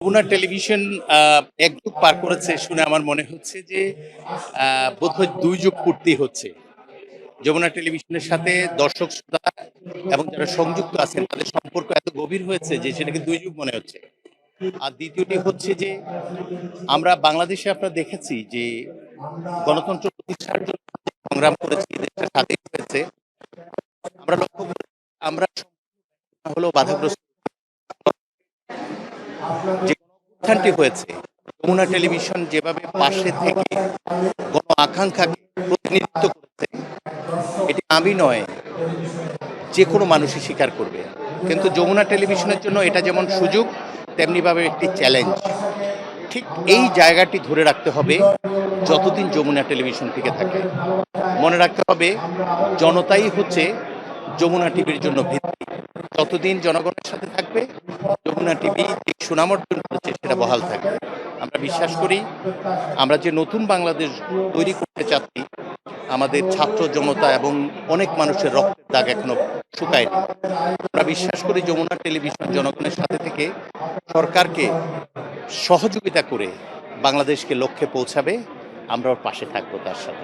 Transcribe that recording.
Jamuna television এক যুগ পার করেছে শুনে আমার মনে হচ্ছে যে বোধহয় ২ যুগ পূর্তি হচ্ছে। যমুনা টেলিভিশনের সাথে দর্শক শ্রোতা এবং যারা সংযুক্ত আছেন তাদের সম্পর্ক এত গভীর হয়েছে যে সেটাকে ২ যুগ মনে হচ্ছে। আর দ্বিতীয়টি হচ্ছে যে আমরা বাংলাদেশে আপনারা দেখেছি যে গণতন্ত্র প্রতিষ্ঠার জন্য যে সংগ্রাম করেছি, দেশটা স্বাধীন হয়েছে। আমরা লক্ষ্য করি আমরা হলেও বাধাগ্রস্ত যে গণঅভ্যুত্থানটি হয়েছে, যমুনা টেলিভিশন যেভাবে পাশে থেকে গণ আকাঙ্ক্ষাকে প্রতিনিধিত্ব করেছে, এটি আমি নয়, যে কোনো মানুষই স্বীকার করবে। কিন্তু যমুনা টেলিভিশনের জন্য এটা যেমন সুযোগ, তেমনিভাবে একটি চ্যালেঞ্জ। ঠিক এই জায়গাটি ধরে রাখতে হবে যতদিন যমুনা টেলিভিশন টিকে থাকে। মনে রাখতে হবে জনতাই হচ্ছে যমুনা টিভির জন্য ভিত্তি। যতদিন জনগণের সাথে থাকবে, যমুনা টিভি যে সুনাম অর্জন করেছে সেটা বহাল থাকবে। আমরা বিশ্বাস করি আমরা যে নতুন বাংলাদেশ তৈরি করতে চাচ্ছি, আমাদের ছাত্র জনতা এবং অনেক মানুষের রক্তের দাগ এখনো শুকায়নি। আমরা বিশ্বাস করি যমুনা টেলিভিশন জনগণের সাথে থেকে সরকারকে সহযোগিতা করে বাংলাদেশকে লক্ষ্যে পৌঁছাবে। আমরা ওর পাশে থাকবো তার সাথে।